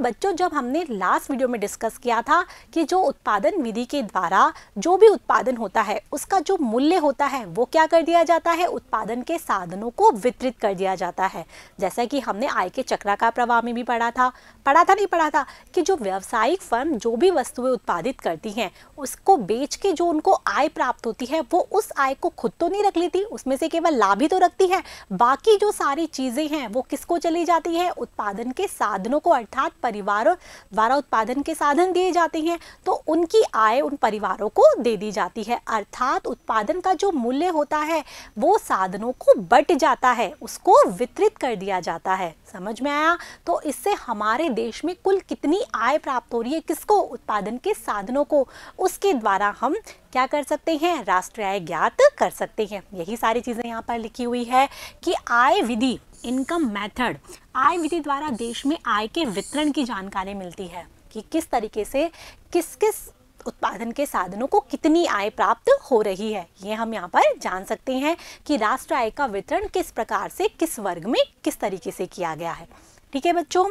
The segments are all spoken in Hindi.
बच्चों, जब हमने लास्ट वीडियो में डिस्कस किया था कि जो उत्पादन विधि के द्वारा जो भी उत्पादन होता है उसका जो मूल्य होता है वो क्या कर दिया जाता है, उत्पादन के साधनों को वितरित कर दिया जाता है। जैसा कि हमने आय के चक्राकार प्रवाह में भी पढ़ा था कि जो व्यावसायिक फर्म जो भी वस्तुएं उत्पादित करती हैं उसको बेच के जो उनको आय प्राप्त होती है वो उस आय को खुद तो नहीं रख लेती, उसमें से केवल लाभ ही तो रखती है। बाकी जो सारी चीजें हैं वो किसको चली जाती है, उत्पादन के साधनों को, अर्थात परिवारों द्वारा उत्पादन के साधन दिए जाते हैं तो उनकी आय उन परिवारों को दे दी जाती है। अर्थात उत्पादन का जो मूल्य होता है वो साधनों को बट जाता है, उसको वितरित कर दिया जाता है। समझ में आया? तो इससे हमारे देश में कुल कितनी आय प्राप्त हो रही है, किसको, उत्पादन के साधनों को, उसके द्वारा हम क्या कर सकते हैं, राष्ट्रीय आय ज्ञात कर सकते हैं। यही सारी चीजें यहाँ पर लिखी हुई है कि आय विधि, इनकम मेथड, आय विधि द्वारा देश में आय के वितरण की जानकारी मिलती है कि किस तरीके से किस किस उत्पादन के साधनों को कितनी आय प्राप्त हो रही है। ये हम यहाँ पर जान सकते हैं कि राष्ट्रीय आय का वितरण किस प्रकार से किस वर्ग में किस तरीके से किया गया है। ठीक है बच्चों,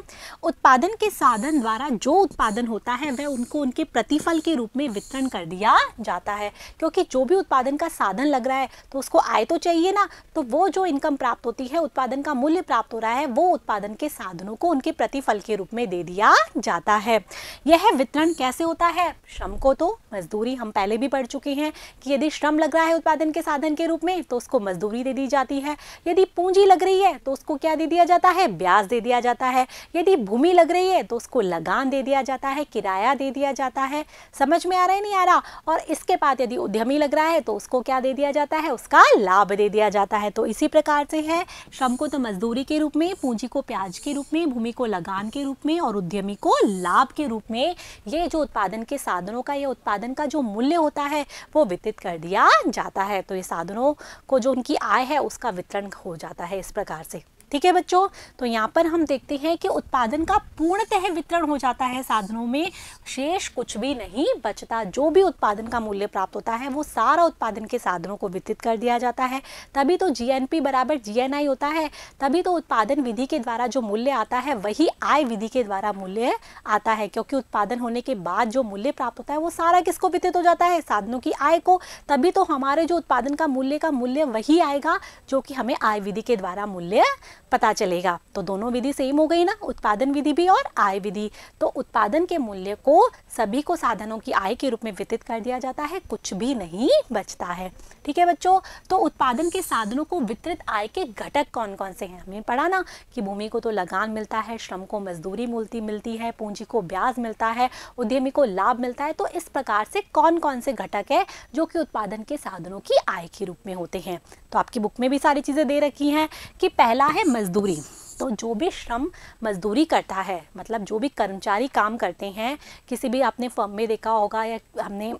उत्पादन के साधन द्वारा जो उत्पादन होता है वह उनको उनके प्रतिफल के रूप में वितरण कर दिया जाता है, क्योंकि जो भी उत्पादन का साधन लग रहा है तो उसको आय तो चाहिए ना, तो वो जो इनकम प्राप्त होती है, उत्पादन का मूल्य प्राप्त हो रहा है, वो उत्पादन के साधनों को उनके प्रतिफल के रूप में दे दिया जाता है। यह वितरण कैसे होता है, श्रम को तो मजदूरी, हम पहले भी पढ़ चुके हैं कि यदि श्रम लग रहा है उत्पादन के साधन के रूप में तो उसको मजदूरी दे दी जाती है। यदि पूंजी लग रही है तो उसको क्या दे दिया जाता है, ब्याज दे दिया जाता है। यदि भूमि लग रही है तो उसको लगान दे दिया जाता है, किराया दे दिया जाता है। समझ में आ रहा है, नहीं आ रहा? और इसके बाद यदि उद्यमी लग रहा है तो उसको क्या दे दिया जाता है, उसका लाभ दे दिया जाता है। तो इसी प्रकार से है, श्रम को तो मजदूरी के रूप में, पूंजी को ब्याज के रूप में, भूमि को लगान के रूप में और उद्यमी को लाभ के रूप में ये जो उत्पादन के साधनों का, ये उत्पादन का जो मूल्य होता है वो वितरित कर दिया जाता है। तो ये साधनों को जो उनकी आय है उसका वितरण हो जाता है इस प्रकार से। ठीक है बच्चों, तो यहाँ पर हम देखते हैं कि उत्पादन का पूर्णतः वितरण हो जाता है साधनों में, शेष कुछ भी नहीं बचता। जो भी उत्पादन का मूल्य प्राप्त होता है वो सारा उत्पादन के साधनों को वितरित कर दिया जाता है। तभी तो जीएनपी बराबर जीएनआई होता है, तभी तो उत्पादन विधि के द्वारा जो मूल्य आता है वही आय विधि के द्वारा मूल्य आता है, क्योंकि उत्पादन होने के बाद जो मूल्य प्राप्त होता है वो सारा किसको वितरित हो जाता है, साधनों की आय को। तभी तो हमारे जो उत्पादन का मूल्य वही आएगा जो कि हमें आय विधि के द्वारा मूल्य पता चलेगा। तो दोनों विधि सेम हो गई ना, उत्पादन विधि भी और आय विधि। तो उत्पादन के मूल्य को सभी को साधनों की आय के रूप में वितरित कर दिया जाता है, कुछ भी नहीं बचता है। ठीक है बच्चों, तो उत्पादन के साधनों को वितरित आय के घटक कौन कौन से हैं, हमने पढ़ा ना कि भूमि को तो लगान मिलता है, श्रम को मजदूरी मिलती है, पूंजी को ब्याज मिलता है, उद्यमी को लाभ मिलता है। तो इस प्रकार से कौन कौन से घटक है जो कि उत्पादन के साधनों की आय के रूप में होते हैं। तो आपकी बुक में भी सारी चीजें दे रखी हैं कि पहला है मजदूरी। तो जो भी श्रम मजदूरी करता है, मतलब जो भी कर्मचारी काम करते हैं, किसी भी आपने फर्म में देखा होगा या हमने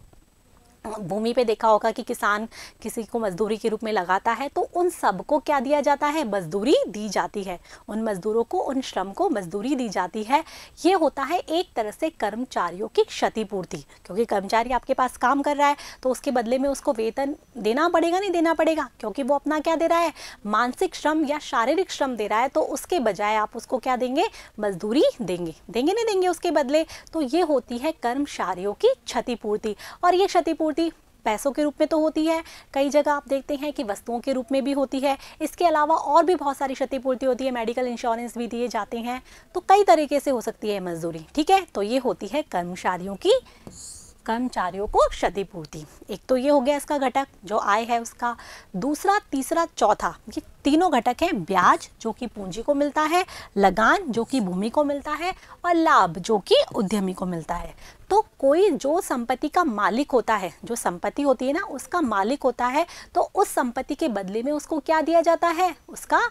भूमि पे देखा होगा कि किसान किसी को मजदूरी के रूप में लगाता है, तो उन सबको क्या दिया जाता है, मजदूरी दी जाती है। उन मजदूरों को, उन श्रम को मजदूरी दी जाती है। ये होता है एक तरह से कर्मचारियों की क्षतिपूर्ति, क्योंकि कर्मचारी आपके पास काम कर रहा है तो उसके बदले में उसको वेतन देना पड़ेगा, नहीं देना पड़ेगा, क्योंकि वो अपना क्या दे रहा है, मानसिक श्रम या शारीरिक श्रम दे रहा है। तो उसके बजाय आप उसको क्या देंगे, मजदूरी देंगे, नहीं देंगे उसके बदले। तो ये होती है कर्मचारियों की क्षतिपूर्ति। और ये क्षतिपूर्ति पैसों के रूप में तो होती है, कई जगह आप देखते हैं कि वस्तुओं के रूप में भी होती है। इसके अलावा और भी बहुत सारी क्षतिपूर्ति होती है, मेडिकल इंश्योरेंस भी दिए जाते हैं। तो कई तरीके से हो सकती है मजदूरी। ठीक है, तो ये होती है कर्मचारियों को क्षतिपूर्ति। एक तो ये हो गया इसका घटक जो आय है उसका। दूसरा, तीसरा, चौथा, ये तीनों घटक हैं। ब्याज जो कि पूंजी को मिलता है, लगान जो कि भूमि को मिलता है और लाभ जो कि उद्यमी को मिलता है। तो कोई जो संपत्ति का मालिक होता है, जो संपत्ति होती है ना उसका मालिक होता है, तो उस संपत्ति के बदले में उसको क्या दिया जाता है, उसका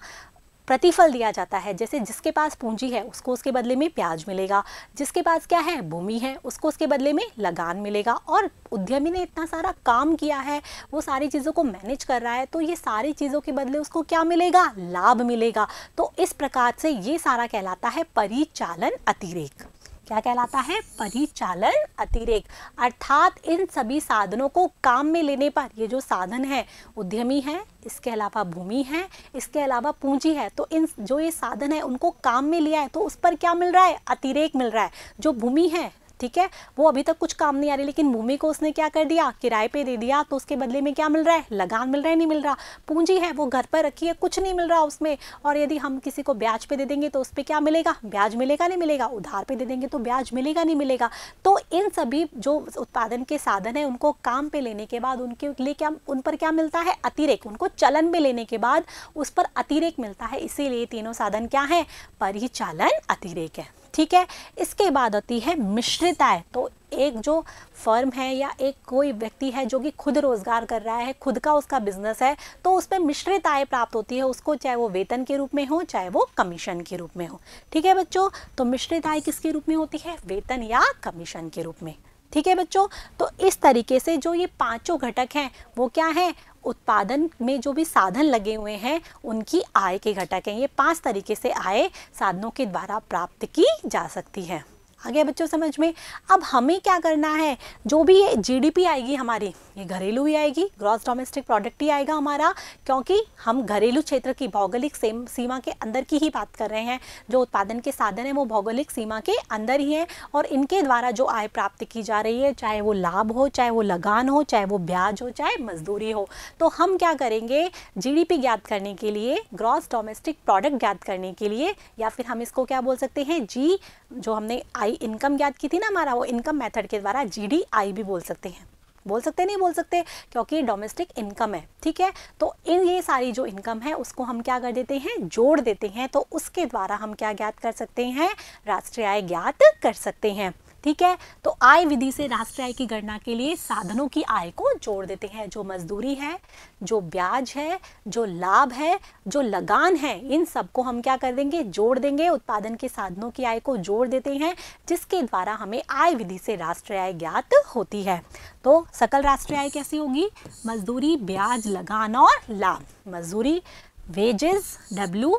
प्रतिफल दिया जाता है। जैसे जिसके पास पूंजी है उसको उसके बदले में ब्याज मिलेगा, जिसके पास क्या है, भूमि है, उसको उसके बदले में लगान मिलेगा। और उद्यमी ने इतना सारा काम किया है, वो सारी चीज़ों को मैनेज कर रहा है, तो ये सारी चीज़ों के बदले उसको क्या मिलेगा, लाभ मिलेगा। तो इस प्रकार से ये सारा कहलाता है परिचालन अतिरेक। क्या कहलाता है? परिचालन अतिरेक। अर्थात इन सभी साधनों को काम में लेने पर, ये जो साधन है उद्यमी है, इसके अलावा भूमि है, इसके अलावा पूंजी है, तो इन जो ये साधन है उनको काम में लिया है तो उस पर क्या मिल रहा है? अतिरेक मिल रहा है। जो भूमि है, ठीक है, वो अभी तक कुछ काम नहीं आ रही, लेकिन भूमि को उसने क्या कर दिया? किराए पे दे दिया, तो उसके बदले में क्या मिल रहा है? लगान मिल रहा है, नहीं मिल रहा। पूंजी है, वो घर पर रखी है, कुछ नहीं मिल रहा उसमें, और यदि हम किसी को ब्याज पे दे देंगे तो उस पर क्या मिलेगा? ब्याज मिलेगा, नहीं मिलेगा। उधार पे दे देंगे तो ब्याज मिलेगा, नहीं मिलेगा। तो इन सभी जो उत्पादन के साधन है उनको काम पे लेने के बाद उनके लिए क्या, उन पर क्या मिलता है? अतिरेक। उनको चलन में लेने के बाद उस पर अतिरेक मिलता है, इसीलिए तीनों साधन क्या है? परिचालन अतिरेक है। ठीक है, इसके बाद आती है मिश्रित आय। तो एक जो फर्म है या एक कोई व्यक्ति है जो कि खुद रोजगार कर रहा है, खुद का उसका बिजनेस है, तो उस पर मिश्रित आय प्राप्त होती है उसको, चाहे वो वेतन के रूप में हो, चाहे वो कमीशन के रूप में हो। ठीक है बच्चों, तो मिश्रित आय किसके रूप में होती है? वेतन या कमीशन के रूप में। ठीक है बच्चों, तो इस तरीके से जो ये पांचों घटक हैं वो क्या है? उत्पादन में जो भी साधन लगे हुए हैं उनकी आय के घटक हैं। ये 5 तरीके से आय साधनों के द्वारा प्राप्त की जा सकती है। आ गया बच्चों समझ में? अब हमें क्या करना है? जो भी ये जीडीपी आएगी हमारी, ये घरेलू ही आएगी, ग्रॉस डोमेस्टिक प्रोडक्ट ही आएगा हमारा, क्योंकि हम घरेलू क्षेत्र की भौगोलिक सीमा के अंदर की ही बात कर रहे हैं। जो उत्पादन के साधन है वो भौगोलिक सीमा के अंदर ही है, और इनके द्वारा जो आय प्राप्त की जा रही है, चाहे वो लाभ हो, चाहे वो लगान हो, चाहे वो ब्याज हो, चाहे मजदूरी हो, तो हम क्या करेंगे? जीडीपी ज्ञात करने के लिए, ग्रॉस डोमेस्टिक प्रोडक्ट ज्ञात करने के लिए, या फिर हम इसको क्या बोल सकते हैं? जी, जो हमने इनकम ज्ञात की थी ना हमारा, वो इनकम मेथड के द्वारा जीडीआई भी बोल सकते हैं। बोल सकते नहीं बोल सकते, क्योंकि डोमेस्टिक इनकम है। ठीक है, तो इन ये सारी जो इनकम है उसको हम क्या कर देते हैं? जोड़ देते हैं, तो उसके द्वारा हम क्या ज्ञात कर सकते हैं? राष्ट्रीय आय ज्ञात कर सकते हैं। ठीक है, तो आय विधि से राष्ट्रीय आय की गणना के लिए साधनों की आय को जोड़ देते हैं। जो मजदूरी है, जो ब्याज है, जो लाभ है, जो लगान है, इन सबको हम क्या कर देंगे? जोड़ देंगे। उत्पादन के साधनों की आय को जोड़ देते हैं, जिसके द्वारा हमें आय विधि से राष्ट्रीय आय ज्ञात होती है। तो सकल राष्ट्रीय आय कैसी होगी? मजदूरी, ब्याज, लगान और लाभ। मजदूरी वेजेस W,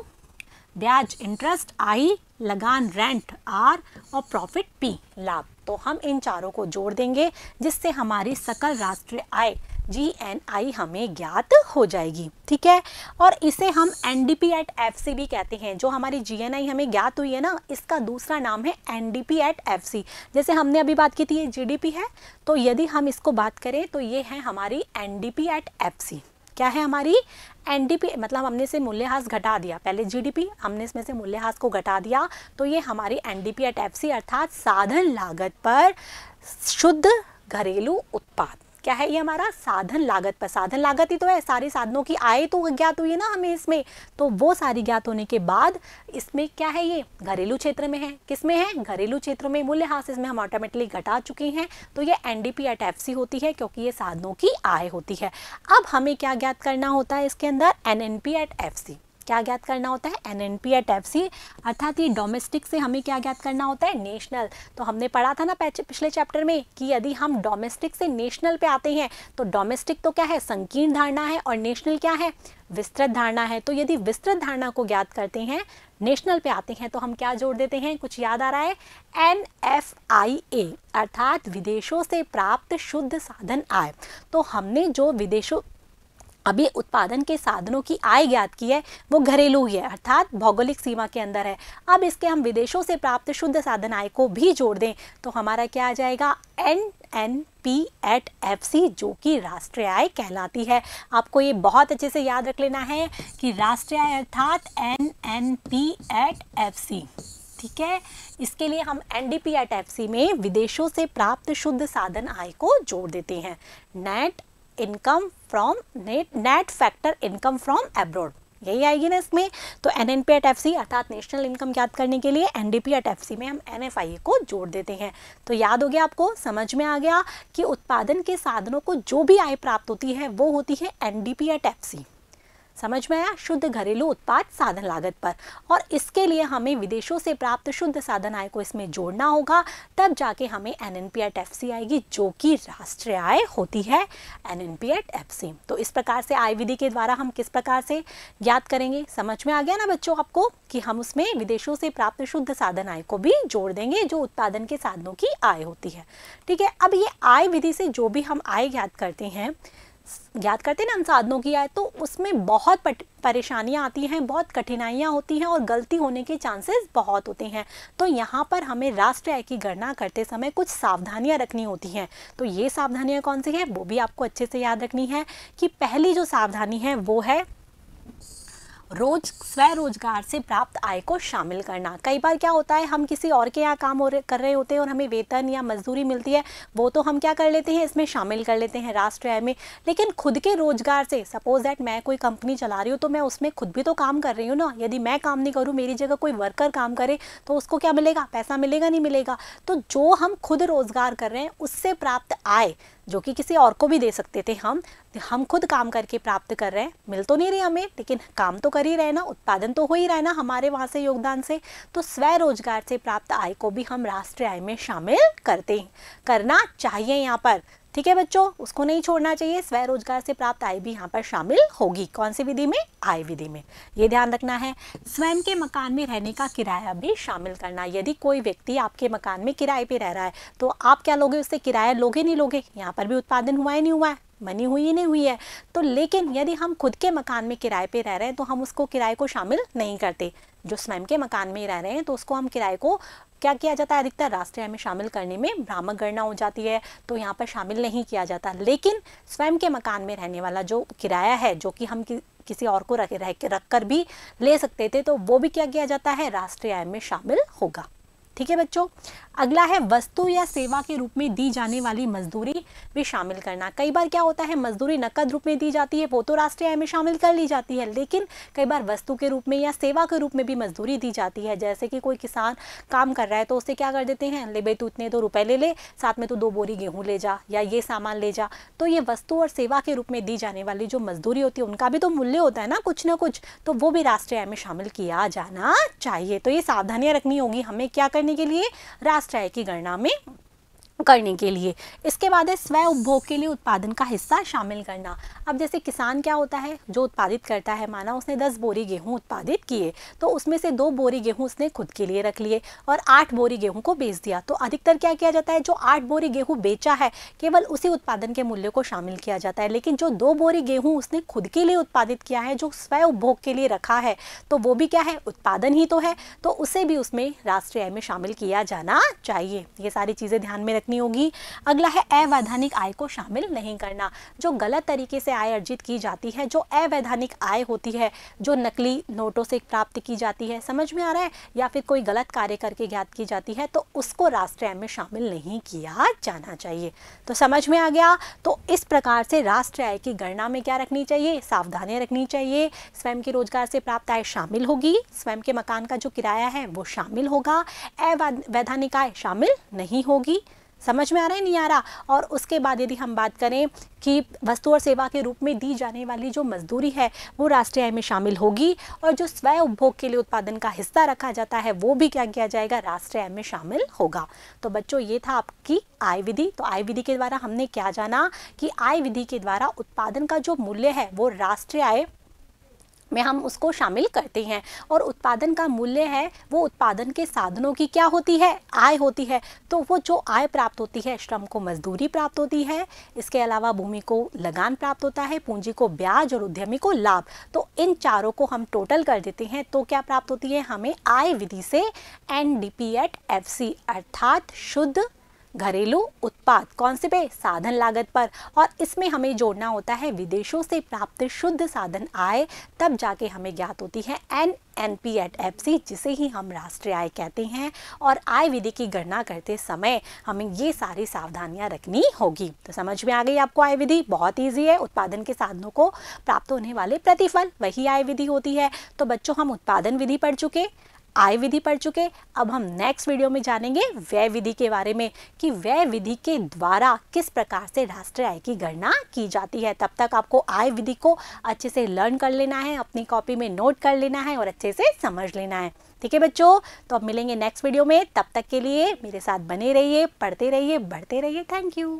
ब्याज इंटरेस्ट I, लगान रेंट R और प्रॉफिट P, लाभ। तो हम इन चारों को जोड़ देंगे, जिससे हमारी सकल राष्ट्रीय आय GNI हमें ज्ञात हो जाएगी। ठीक है, और इसे हम NDP at FC भी कहते हैं। जो हमारी GNI हमें ज्ञात हुई है ना, इसका दूसरा नाम है NDP at FC। जैसे हमने अभी बात की थी ये GDP है, तो यदि हम इसको बात करें तो ये है हमारी NDP at FC। क्या है हमारी? NDP, मतलब हमने से मूल्यह्रास घटा दिया। पहले GDP, हमने इसमें से मूल्यह्रास को घटा दिया, तो ये हमारी NDP at FC, अर्थात साधन लागत पर शुद्ध घरेलू उत्पाद। क्या है ये हमारा? साधन लागत पर। साधन लागत ही तो है, सारे साधनों की आय तो ज्ञात हुई है ना हमें इसमें, तो वो सारी ज्ञात होने के बाद इसमें क्या है? ये घरेलू क्षेत्र में है। किस में है? घरेलू क्षेत्र में। मूल्यह्रास इसमें हम ऑटोमेटिकली घटा चुके हैं, तो ये NDP at FC होती है, क्योंकि ये साधनों की आय होती है। अब हमें क्या ज्ञात करना होता है इसके अंदर? NNP at FC। क्या ज्ञात करना होता है? NNP at FC, अर्थात ये डोमेस्टिक से हमें क्या ज्ञात करना होता है? नेशनल। तो हमने पढ़ा था ना पिछले चैप्टर में कि यदि हम डोमेस्टिक से नेशनल पे आते हैं, तो डोमेस्टिक तो क्या है? संकीर्ण धारणा है, और नेशनल क्या है? विस्तृत धारणा है। तो यदि विस्तृत धारणा को ज्ञात करते हैं, नेशनल पे आते हैं, तो हम क्या जोड़ देते हैं? कुछ याद आ रहा है? NFIA, अर्थात विदेशों से प्राप्त शुद्ध साधन आय। तो हमने जो विदेशों अभी उत्पादन के साधनों की आय ज्ञात की है वो घरेलू ही है, अर्थात भौगोलिक सीमा के अंदर है। अब इसके हम विदेशों से प्राप्त शुद्ध साधन आय को भी जोड़ दें, तो हमारा क्या आ जाएगा? NNP at FC, जो कि राष्ट्रीय आय कहलाती है। आपको ये बहुत अच्छे से याद रख लेना है कि राष्ट्रीय आय अर्थात NNP at FC। ठीक है, इसके लिए हम NDP at FC में विदेशों से प्राप्त शुद्ध साधन आय को जोड़ देते हैं। Net income from net factor income from abroad, यही आएगी ना इसमें। तो NNP at FC अर्थात नेशनल इनकम ज्ञात करने के लिए NDP at FC में हम NFIA को जोड़ देते हैं। तो याद हो गया आपको? समझ में आ गया कि उत्पादन के साधनों को जो भी आय प्राप्त होती है वो होती है NDP at FC। समझ में आया, शुद्ध घरेलू उत्पाद साधन लागत पर। और इसके लिए हमें विदेशों से प्राप्त शुद्ध साधन आय को इसमें जोड़ना होगा, तब जाके हमें NNP at FC आएगी, जो कि राष्ट्रीय आय होती है, NNP at FC। तो इस प्रकार से आय विधि के द्वारा हम किस प्रकार से ज्ञात करेंगे, समझ में आ गया ना बच्चों आपको, कि हम उसमें विदेशों से प्राप्त शुद्ध साधन आय को भी जोड़ देंगे, जो उत्पादन के साधनों की आय होती है। ठीक है, अब ये आय विधि से जो भी हम आय ज्ञात करते हैं ना हम साधनों की आय, तो उसमें बहुत परेशानियां आती हैं, बहुत कठिनाइयां होती हैं और गलती होने के चांसेस बहुत होते हैं। तो यहाँ पर हमें राष्ट्रीय आय की गणना करते समय कुछ सावधानियां रखनी होती हैं। तो ये सावधानियां कौन सी है वो भी आपको अच्छे से याद रखनी है। कि पहली जो सावधानी है वो है स्वरोजगार से प्राप्त आय को शामिल करना। कई बार क्या होता है, हम किसी और के यहाँ काम कर रहे होते हैं और हमें वेतन या मजदूरी मिलती है, वो तो हम क्या कर लेते हैं, इसमें शामिल कर लेते हैं राष्ट्रीय आय में। लेकिन खुद के रोजगार से, सपोज दैट मैं कोई कंपनी चला रही हूँ, तो मैं उसमें खुद भी तो काम कर रही हूँ ना। यदि मैं काम नहीं करूँ, मेरी जगह कोई वर्कर काम करे, तो उसको क्या मिलेगा, पैसा मिलेगा नहीं मिलेगा। तो जो हम खुद रोजगार कर रहे हैं उससे प्राप्त आय, जो कि किसी और को भी दे सकते थे, हम खुद काम करके प्राप्त कर रहे हैं, मिल तो नहीं रही हमें, लेकिन काम तो कर ही रहे ना, उत्पादन तो हो ही रहा है ना हमारे वहाँ से योगदान से। तो स्वरोजगार से प्राप्त आय को भी हम राष्ट्रीय आय में शामिल करना चाहिए यहाँ पर। ठीक है बच्चों, उसको नहीं छोड़ना चाहिए, स्वरोजगार से प्राप्त आय भी यहाँ पर शामिल होगी। कौन सी विधि में, आय विधि में, ये ध्यान रखना है। स्वयं के मकान में रहने का किराया भी शामिल करना। यदि कोई व्यक्ति आपके मकान में किराए पे रह रहा है, तो आप क्या लोगे, उससे किराया लोगे नहीं लोगे, यहाँ पर भी उत्पादन हुआ है नहीं हुआ है, मनी हुई ही नहीं हुई है। तो लेकिन यदि हम खुद के मकान में किराए पे रह रहे हैं, तो हम उसको किराए को शामिल नहीं करते। जो स्वयं के मकान में रह रहे हैं, तो उसको हम किराए को क्या किया जाता है, अधिकतर राष्ट्रीय आय में शामिल करने में भ्रामक गणना हो जाती है, तो यहाँ पर शामिल नहीं किया जाता। लेकिन स्वयं के मकान में रहने वाला जो किराया है, जो कि हम किसी और को रख कर भी ले सकते थे, तो वो भी क्या किया जाता है, राष्ट्रीय आय में शामिल होगा। ठीक है बच्चों, अगला है वस्तु या सेवा के रूप में दी जाने वाली मजदूरी भी शामिल करना। कई बार क्या होता है, मजदूरी नकद रूप में दी जाती है, वो तो राष्ट्रीय आय में शामिल कर ली जाती है, लेकिन कई बार वस्तु के रूप में या सेवा के रूप में भी मजदूरी दी जाती है। जैसे कि कोई किसान काम कर रहा है, तो उससे क्या कर देते हैं, ले भाई तू इतने तो रुपए ले, साथ में तू 2 बोरी गेहूँ ले जा, या ये सामान ले जा। तो ये वस्तु और सेवा के रूप में दी जाने वाली जो मजदूरी होती है, उनका भी तो मूल्य होता है ना कुछ, तो वो भी राष्ट्रीय आय में शामिल किया जाना चाहिए। तो ये सावधानियां रखनी होगी हमें क्या करने के लिए, राष्ट्रीय आय की गणना में करने के लिए। इसके बाद है स्व उपभोग के लिए उत्पादन का हिस्सा शामिल करना। अब जैसे किसान क्या होता है, जो उत्पादित करता है, माना उसने 10 बोरी गेहूं उत्पादित किए, तो उसमें से 2 बोरी गेहूं उसने खुद के लिए रख लिए और 8 बोरी गेहूं को बेच दिया। तो अधिकतर क्या किया जाता है, जो 8 बोरी गेहूं बेचा है, केवल उसी उत्पादन के मूल्य को शामिल किया जाता है। लेकिन जो 2 बोरी गेहूं उसने खुद के लिए उत्पादित किया है, जो स्व उपभोग के लिए रखा है, तो वो भी क्या है, उत्पादन ही तो है, तो उसे भी उसमें राष्ट्रीय आय में शामिल किया जाना चाहिए। ये सारी चीजें ध्यान में होगी। अगला है अवैधानिक आय को शामिल नहीं करना। जो गलत तरीके से आय अर्जित की जाती है, जो अवैधानिक आय होती है, जो नकली नोटों से प्राप्त की जाती है, समझ में आ रहा है, या फिर कोई गलत कार्य करके ज्ञात की जाती है, तो उसको राष्ट्रीय आय में शामिल नहीं किया जाना चाहिए। तो समझ में आ गया। तो इस प्रकार से राष्ट्रीय आय की गणना में क्या रखनी चाहिए, सावधानियां रखनी चाहिए। स्वयं के रोजगार से प्राप्त आय शामिल होगी, स्वयं के मकान का जो किराया है वो शामिल होगा, अवैधानिक आय शामिल नहीं होगी। समझ में आ रहा है, नहीं आ रहा। और उसके बाद यदि हम बात करें कि वस्तु और सेवा के रूप में दी जाने वाली जो मजदूरी है, वो राष्ट्रीय आय में शामिल होगी, और जो स्व उपभोग के लिए उत्पादन का हिस्सा रखा जाता है, वो भी क्या किया जाएगा, राष्ट्रीय आय में शामिल होगा। तो बच्चों, ये था आपकी आय विधि। तो आय विधि के द्वारा हमने क्या जाना कि आय विधि के द्वारा उत्पादन का जो मूल्य है वो राष्ट्रीय आय में हम उसको शामिल करते हैं, और उत्पादन का मूल्य है वो उत्पादन के साधनों की क्या होती है, आय होती है। तो वो जो आय प्राप्त होती है, श्रम को मजदूरी प्राप्त होती है, इसके अलावा भूमि को लगान प्राप्त होता है, पूंजी को ब्याज और उद्यमी को लाभ। तो इन चारों को हम टोटल कर देते हैं, तो क्या प्राप्त होती है हमें आय विधि से NDP at FC, अर्थात शुद्ध घरेलू उत्पाद। कौन से पे, साधन लागत पर। और इसमें हमें जोड़ना होता है विदेशों से प्राप्त शुद्ध साधन आय, तब जाके हमें ज्ञात होती है NNP at FC, जिसे ही हम राष्ट्रीय आय कहते हैं। और आय विधि की गणना करते समय हमें ये सारी सावधानियां रखनी होगी। तो समझ में आ गई आपको आय विधि, बहुत ईजी है। उत्पादन के साधनों को प्राप्त होने वाले प्रतिफल, वही आय विधि होती है। तो बच्चों, हम उत्पादन विधि पढ़ चुके, आय विधि पढ़ चुके। अब हम नेक्स्ट वीडियो में जानेंगे व्यय विधि के बारे में कि व्यय विधि के द्वारा किस प्रकार से राष्ट्रीय आय की गणना की जाती है। तब तक आपको आय विधि को अच्छे से लर्न कर लेना है, अपनी कॉपी में नोट कर लेना है और अच्छे से समझ लेना है। ठीक है बच्चों, तो अब मिलेंगे नेक्स्ट वीडियो में। तब तक के लिए मेरे साथ बने रहिए, पढ़ते रहिए, बढ़ते रहिए। Thank you.